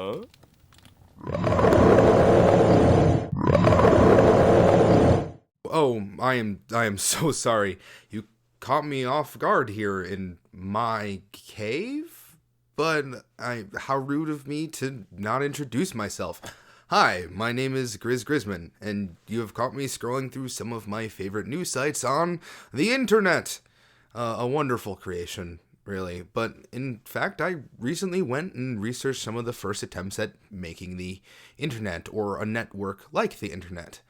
Huh? Oh, I am so sorry. You caught me off guard here in my cave? But how rude of me to not introduce myself. Hi, my name is Grizz Grizzman, and you have caught me scrolling through some of my favorite news sites on the internet. A wonderful creation, really. But in fact, I recently went and researched some of the first attempts at making the internet, or a network like the internet.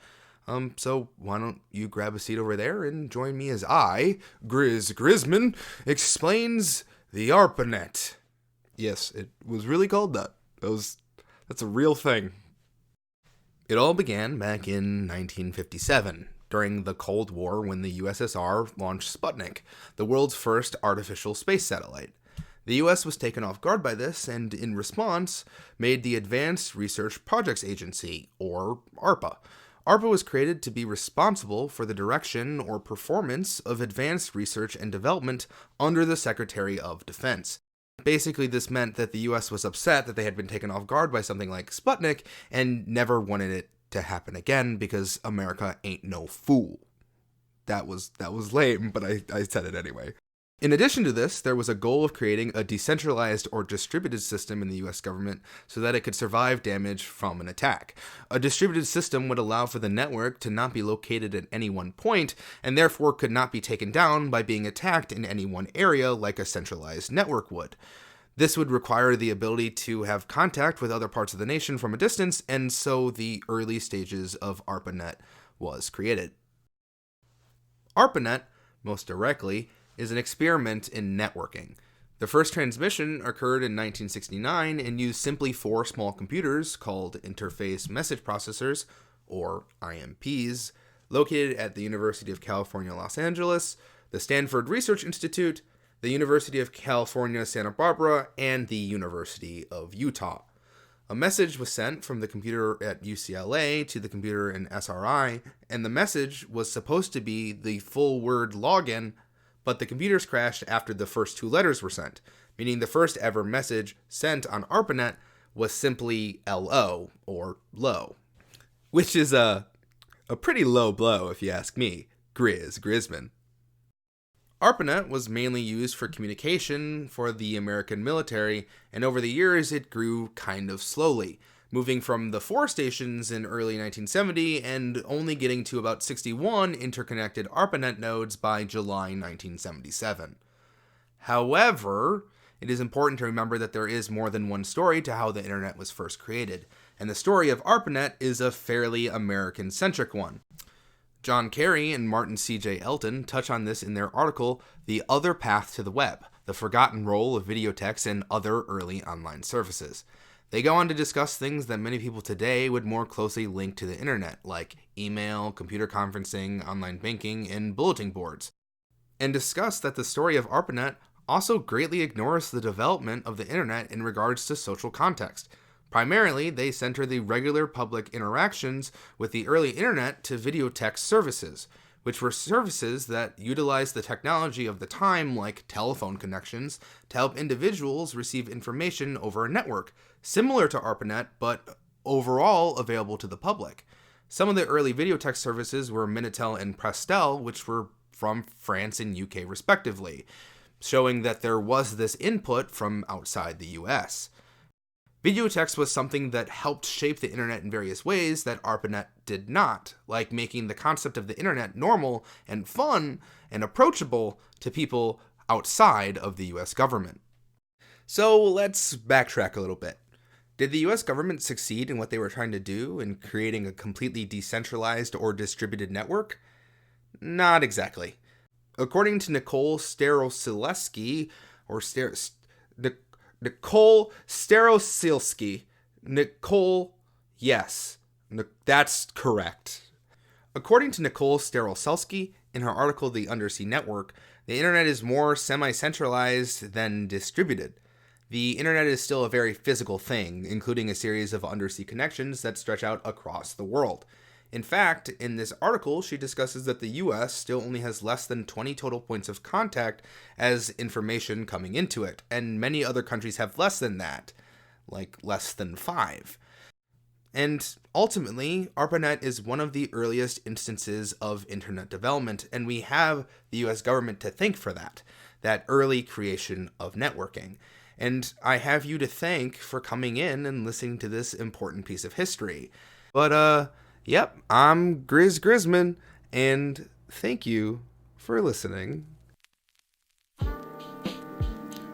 So why don't you grab a seat over there and join me as I, Grizz Grizzman, explains the ARPANET. Yes, it was really called that. That's a real thing. It all began back in 1957, during the Cold War when the USSR launched Sputnik, the world's first artificial space satellite. The US was taken off guard by this and, in response, made the Advanced Research Projects Agency, or ARPA. ARPA was created to be responsible for the direction or performance of advanced research and development under the Secretary of Defense. Basically, this meant that the US was upset that they had been taken off guard by something like Sputnik and never wanted it to happen again because America ain't no fool. That was lame, but I said it anyway. In addition to this, there was a goal of creating a decentralized or distributed system in the US government so that it could survive damage from an attack. A distributed system would allow for the network to not be located at any one point, and therefore could not be taken down by being attacked in any one area like a centralized network would. This would require the ability to have contact with other parts of the nation from a distance, and so the early stages of ARPANET was created. ARPANET, most directly, is an experiment in networking. The first transmission occurred in 1969 and used simply 4 small computers called Interface Message Processors, or IMPs, located at the University of California, Los Angeles, the Stanford Research Institute, the University of California, Santa Barbara, and the University of Utah. A message was sent from the computer at UCLA to the computer in SRI, and the message was supposed to be the full word login, but the computers crashed after the first 2 letters were sent, meaning the first ever message sent on ARPANET was simply LO, or low, which is a pretty low blow if you ask me, Grizz Grizzman. ARPANET was mainly used for communication for the American military, and over the years it grew kind of slowly, moving from the 4 stations in early 1970 and only getting to about 61 interconnected ARPANET nodes by July 1977. However, it is important to remember that there is more than one story to how the internet was first created, and the story of ARPANET is a fairly American-centric one. John Kerry and Martin C.J. Elton touch on this in their article, The Other Path to the Web, the Forgotten Role of Videotex and Other Early Online Services. They go on to discuss things that many people today would more closely link to the internet, like email, computer conferencing, online banking, and bulletin boards, and discuss that the story of ARPANET also greatly ignores the development of the internet in regards to social context. Primarily, they center the regular public interactions with the early internet to videotex services, which were services that utilized the technology of the time, like telephone connections, to help individuals receive information over a network, similar to ARPANET, but overall available to the public. Some of the early videotex services were Minitel and Prestel, which were from France and UK respectively, showing that there was this input from outside the US. Videotex was something that helped shape the internet in various ways that ARPANET did not, like making the concept of the internet normal and fun and approachable to people outside of the US government. So let's backtrack a little bit. Did the US government succeed in what they were trying to do in creating a completely decentralized or distributed network? Not exactly. According to Nicole Starosilski, Nicole Starosilski. Yes, that's correct. According to Nicole Starosilski, in her article The Undersea Network, the internet is more semi-centralized than distributed. The internet is still a very physical thing, including a series of undersea connections that stretch out across the world. In fact, in this article, she discusses that the US still only has less than 20 total points of contact as information coming into it, and many other countries have less than that. like less than 5. And ultimately, ARPANET is one of the earliest instances of internet development, and we have the US government to thank for that early creation of networking. And I have you to thank for coming in and listening to this important piece of history. But, yep, I'm Grizz Grizzman, and thank you for listening.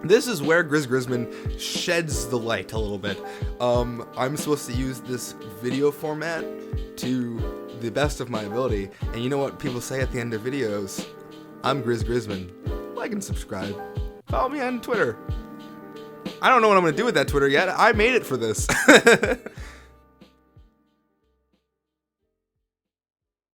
This is where Grizz Grizzman sheds the light a little bit. I'm supposed to use this video format to the best of my ability, and you know what people say at the end of videos? I'm Grizz Grizzman. Like and subscribe. Follow me on Twitter. I don't know what I'm going to do with that Twitter yet. I made it for this.